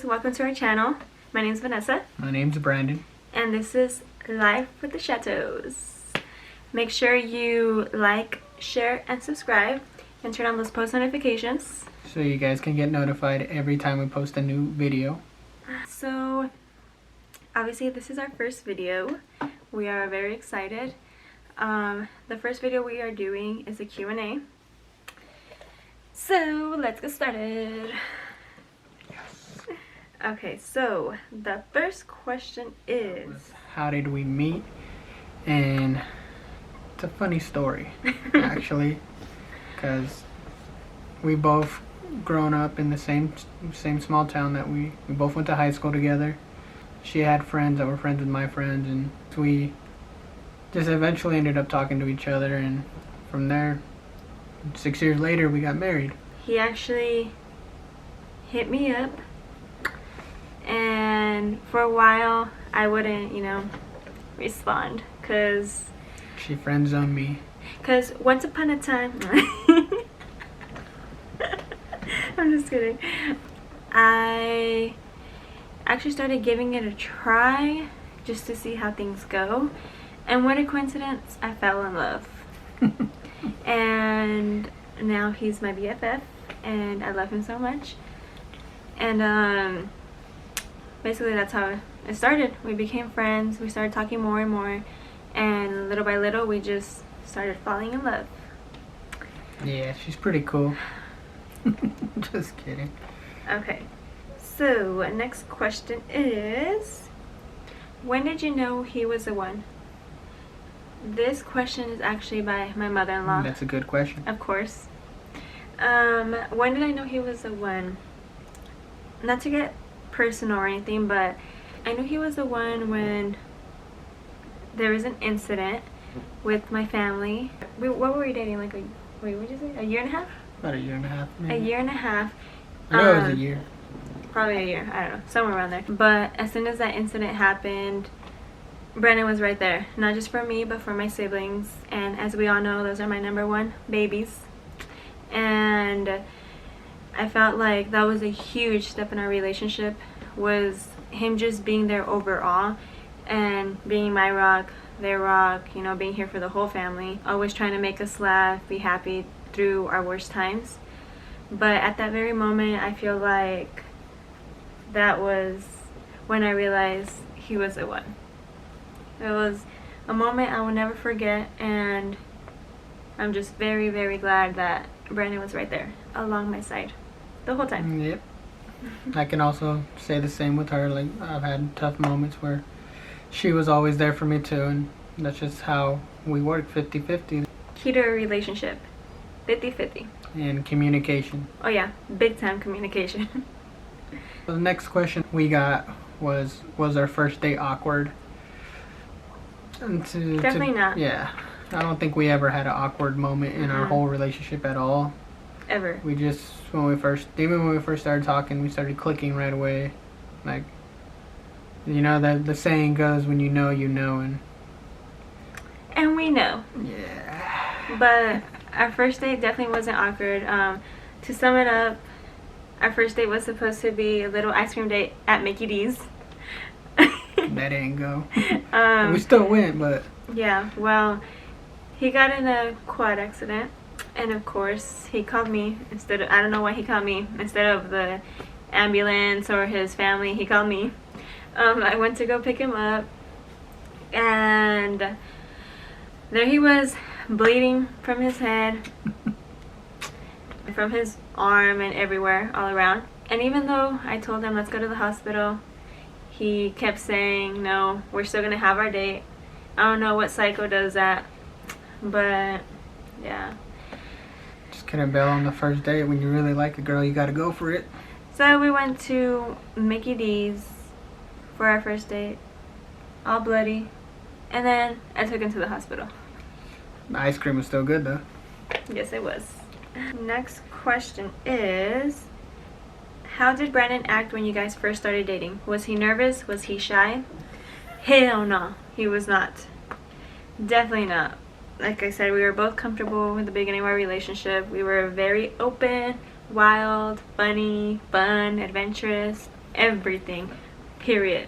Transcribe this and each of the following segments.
welcome to our channel. My name's Vanessa. My name's Brandon. And this is Life with the Chateaus. Make sure you like, share, and subscribe, and turn on those post notifications so you guys can get notified every time we post a new video. So, obviously this is our first video. We are very excited. The first video we are doing is a Q&A. So, let's get started. Yes. Okay, so the first question is... How did we meet? And it's a funny story, actually, because we both grown up in the same small town that we both went to high school together. She had friends that were friends with my friends, and we just eventually ended up talking to each other, and from there, 6 years later, we got married. He actually hit me up, and for a while I wouldn't, respond, because she friend-zoned me. Because once upon a time, I'm just kidding, I actually started giving it a try just to see how things go, and what a coincidence, I fell in love. And now he's my BFF, and I love him so much. And basically that's how it started. We became friends, we started talking more and more, and little by little we just started falling in love. Yeah, she's pretty cool. Just kidding. Okay, so next question is, when did you know he was the one? This question is actually by my mother-in-law. That's a good question. Of course. When did I know he was the one? Not to get personal or anything, but I knew he was the one when there was an incident with my family. What were we dating? Like wait, what did you say? A year and a half? About a year and a half, maybe. A year and a half. No, it was a year. Probably a year. I don't know. Somewhere around there. But as soon as that incident happened, Brandon was right there. Not just for me, but for my siblings. And as we all know, those are my #1 babies. And I felt like that was a huge step in our relationship, was him just being there overall and being my rock, their rock, being here for the whole family, always trying to make us laugh, be happy through our worst times. But at that very moment, I feel like that was when I realized he was the one. It was a moment I will never forget, and I'm just very, very glad that Brandon was right there along my side the whole time. Yep. I can also say the same with her. Like, I've had tough moments where she was always there for me too, and that's just how we work, 50-50. Key to a relationship, 50-50. And communication. Oh yeah, big time communication. So the next question we got was our first date awkward? And Definitely not. Yeah. I don't think we ever had an awkward moment in our whole relationship at all. Ever. We just, even when we first started talking, we started clicking right away. Like, the saying goes, when you know, and we know. Yeah. But our first date definitely wasn't awkward. To sum it up, our first date was supposed to be a little ice cream date at Mickey D's. That didn't go. We still went, but... Yeah, well, he got in a quad accident, and of course he called me instead of, I don't know why he called me instead of the ambulance or his family. He called me. I went to go pick him up, and there he was, bleeding from his head, from his arm, and everywhere, all around. And even though I told him, let's go to the hospital, he kept saying, no, we're still gonna have our date. I don't know what psycho does that, but yeah. Just couldn't bail on the first date. When you really like a girl, you gotta go for it. So we went to Mickey D's for our first date, all bloody, and then I took him to the hospital. The ice cream was still good though. Yes, it was. Next question is, how did Brandon act when you guys first started dating? Was he nervous? Was he shy? Hell no, he was not. Definitely not. Like I said, we were both comfortable in the beginning of our relationship. We were very open, wild, funny, fun, adventurous. everything, period.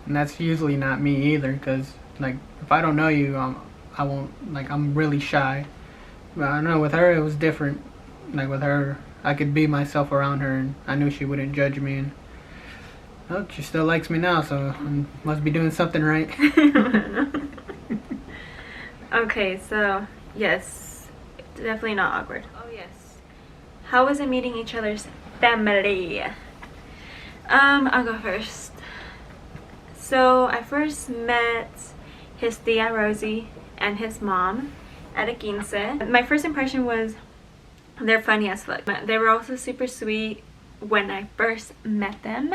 And that's usually not me either, because like if I don't know you, I won't, like, I'm really shy. But I don't know, with her it was different. Like with her, I could be myself around her, and I knew she wouldn't judge me. And oh, she still likes me now, so I must be doing something right. Okay, so yes, definitely not awkward. Oh yes, how was it meeting each other's family? I'll go first. So I first met his tia Rosie and his mom at a quince. My first impression was they're funny as fuck. They were also super sweet when I first met them.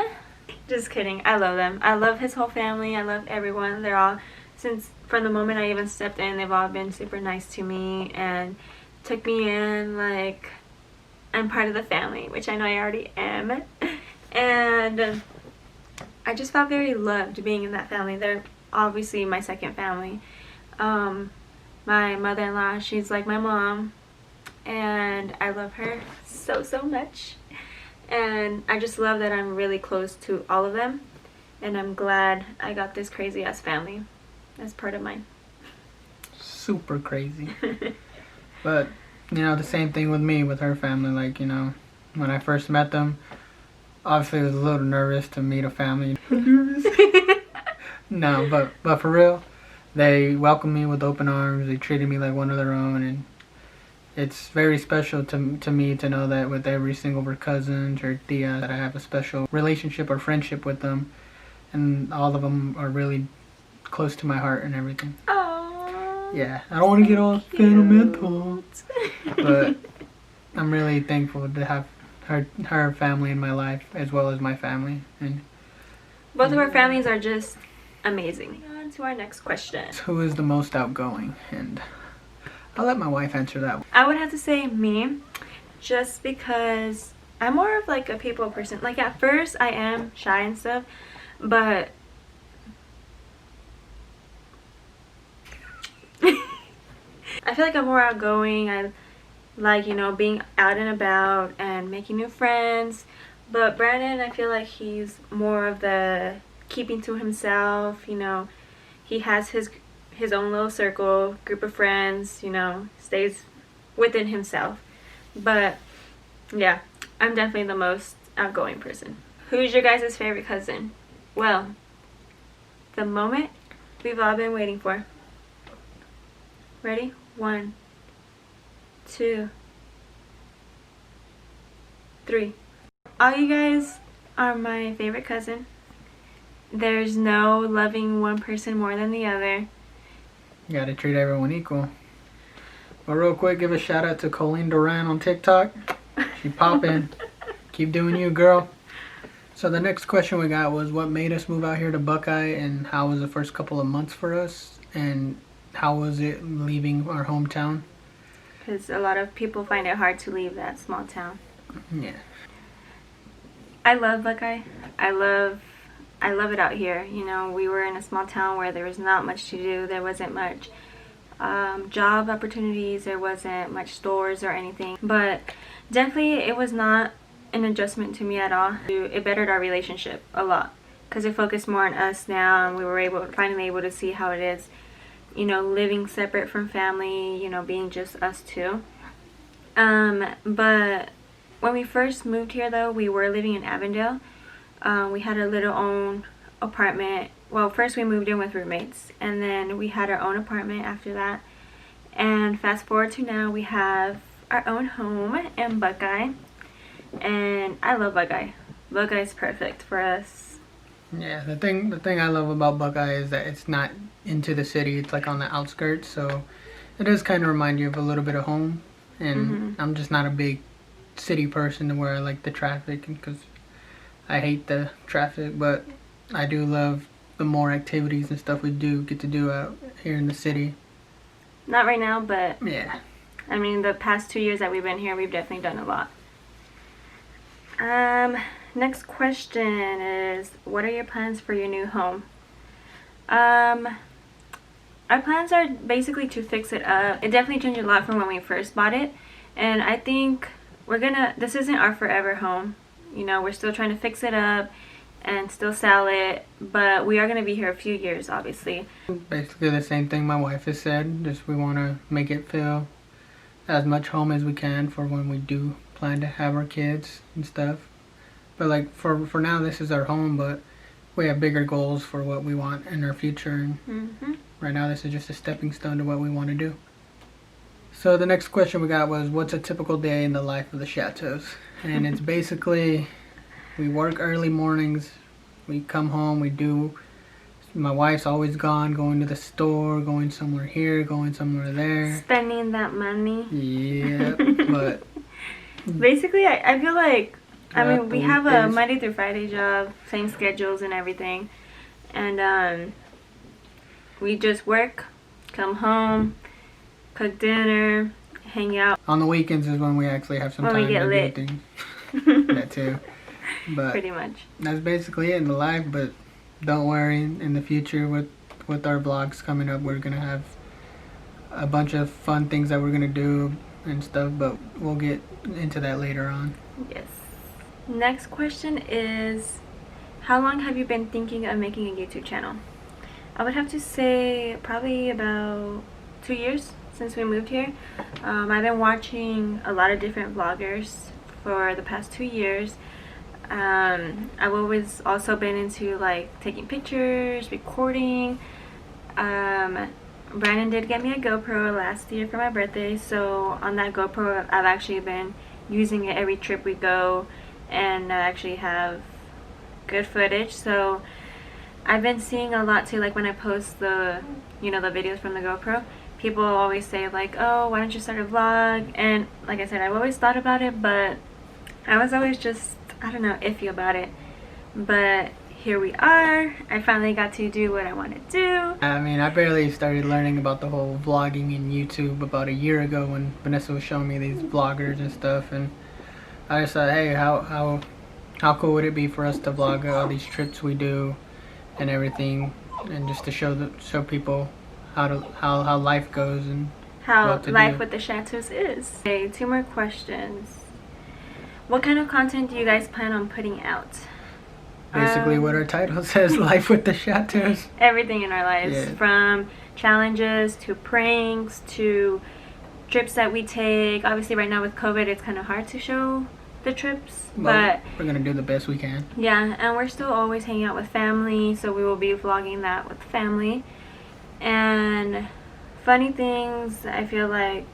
Just kidding, I love them. I love his whole family. I love everyone. They're all, since from the moment I even stepped in, they've all been super nice to me and took me in like I'm part of the family, which I know I already am. And I just felt very loved being in that family. They're obviously my second family. My mother-in-law, she's like my mom, and I love her so much. And I just love that I'm really close to all of them, and I'm glad I got this crazy ass family as part of mine. Super crazy. But you know, the same thing with me, with her family. Like, you know, when I first met them, obviously I was a little nervous to meet a family. No, but for real, they welcomed me with open arms. They treated me like one of their own, and it's very special to me to know that with every single of her cousins or tia that I have a special relationship or friendship with them, and all of them are really close to my heart and everything. Aww. Yeah, I don't want to get all sentimental, but I'm really thankful to have her family in my life as well as my family, and both of our families are just amazing. On to our next question. who is the most outgoing? And I'll let my wife answer that one. I would have to say me, just because I'm more of like a people person. Like at first I am shy and stuff, but I feel like I'm more outgoing. I like, you know, being out and about and making new friends. But Brandon, I feel like he's more of the keeping to himself, you know. He has his own little circle, group of friends, you know, stays within himself. But yeah, I'm definitely the most outgoing person. Who's your guys' favorite cousin? Well, the moment we've all been waiting for. Ready? 1, 2, 3. All you guys are my favorite cousin. There's no loving one person more than the other. You gotta treat everyone equal. But real quick, give a shout out to Colleen Duran on TikTok. She poppin'. Keep doing you, girl. So the next question we got was, what made us move out here to Buckeye, and how was the first couple of months for us, and how was it leaving our hometown? Because a lot of people find it hard to leave that small town. Yeah. I love Buckeye. I love it out here. You know, we were in a small town where there was not much to do. There wasn't much job opportunities. There wasn't much stores or anything. But definitely it was not an adjustment to me at all. It bettered our relationship a lot because it focused more on us now, and we were finally able to see how it is, you know, living separate from family, you know, being just us two. But when we first moved here, though, we were living in Avondale. We had our little own apartment. Well, first we moved in with roommates, and then we had our own apartment after that. And fast forward to now, we have our own home in Buckeye, and I love Buckeye. Buckeye's perfect for us. Yeah, the thing I love about Buckeye is that it's not into the city. It's like on the outskirts, so it does kind of remind you of a little bit of home. And I'm just not a big city person to where I like the traffic, because I hate the traffic, but I do love the more activities and stuff we do get to do out here in the city. Not right now, but yeah. I mean, the past 2 years that we've been here, we've definitely done a lot. Next question is, what are your plans for your new home? Our plans are basically to fix it up. It definitely changed a lot from when we first bought it, and I think this isn't our forever home. You know, we're still trying to fix it up, and still sell it, but we are going to be here a few years, obviously. Basically the same thing my wife has said. Just we want to make it feel as much home as we can for when we do plan to have our kids and stuff. But like for now, this is our home, but we have bigger goals for what we want in our future. And right now, this is just a stepping stone to what we want to do. So the next question we got was, what's a typical day in the life of the Chateaus? And it's basically, we work early mornings, we come home, my wife's always gone, going to the store, going somewhere here, going somewhere there. Spending that money. Yeah, but basically, I feel like, I mean, we have a weekdays. Monday through Friday job, same schedules and everything. And we just work, come home, cook dinner, hang out. On the weekends is when we actually have some When time we get to lit. do things. That too. But Pretty much. that's basically it in the life. But don't worry, in the future with our vlogs coming up, we're gonna have a bunch of fun things that we're gonna do and stuff. But we'll get into that later on. Yes. Next question is, how long have you been thinking of making a YouTube channel? I would have to say probably about 2 years since we moved here. I've been watching a lot of different vloggers for the past 2 years. I've always also been into like taking pictures, recording. Brandon did get me a GoPro last year for my birthday, so on that GoPro I've actually been using it every trip we go, and I actually have good footage. So I've been seeing a lot too, like when I post the the videos from the GoPro, people always say like, oh, why don't you start a vlog? And like I said, I've always thought about it, but I was always just, I don't know, iffy about it. But here we are. I finally got to do what I want to do. I mean, I barely started learning about the whole vlogging and YouTube about a year ago when Vanessa was showing me these vloggers and stuff, and I just thought, hey, how cool would it be for us to vlog all these trips we do and everything, and just to show people how life goes and How what to life do. with the Chateaus is. Okay, 2 more questions. What kind of content do you guys plan on putting out? Basically what our title says, life with the Chateaus. Everything in our lives, Yeah. from challenges to pranks to trips that we take. Obviously right now with COVID it's kind of hard to show the trips, but we're gonna do the best we can. yeah, and we're still always hanging out with family, so we will be vlogging that with family. And funny things, I feel like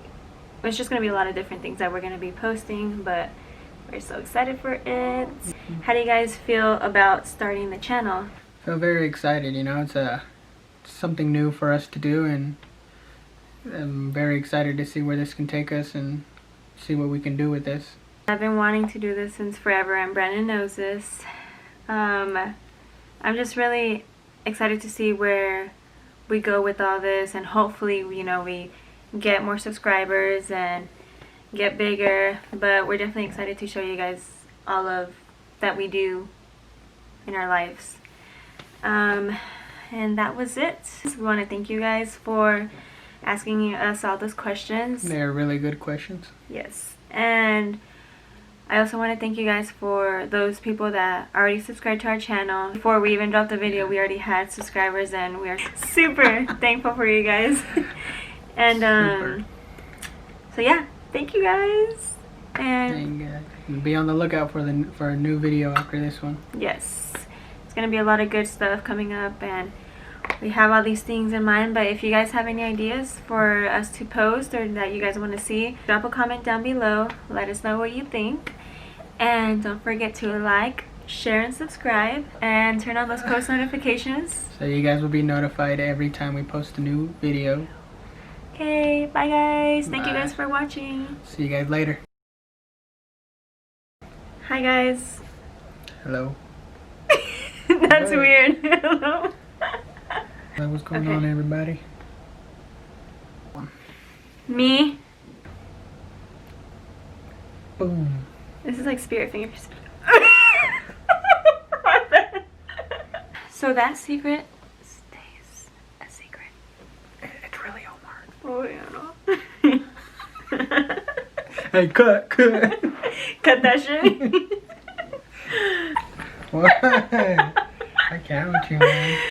it's just going to be a lot of different things that we're going to be posting, but we're so excited for it. How do you guys feel about starting the channel? I feel very excited, it's something new for us to do, and I'm very excited to see where this can take us and see what we can do with this. I've been wanting to do this since forever, and Brandon knows this. I'm just really excited to see where we go with all this, and hopefully we get more subscribers and get bigger. But we're definitely excited to show you guys all of that we do in our lives. And that was it. We want to thank you guys for asking us all those questions. They're really good questions. Yes, and I also want to thank you guys for those people that already subscribed to our channel. Before we even dropped the video, we already had subscribers, and we are super thankful for you guys. And so yeah, thank you guys. And be on the lookout for a new video after this one. yes, it's gonna be a lot of good stuff coming up, and we have all these things in mind. But if you guys have any ideas for us to post or that you guys want to see, drop a comment down below. Let us know what you think. And don't forget to like, share, and subscribe, and turn on those post notifications. So you guys will be notified every time we post a new video. Okay, bye guys. Thank you Bye. guys for watching. See you guys later. Hi guys. Hello. That's Hey. weird. Hello. What's going Okay. on, everybody? Me. Boom. This is like spirit fingers. So that secret stays a secret. It's really Omar. Oh yeah, no. Hey, cut. Cut that shit. What? I can't with you, man.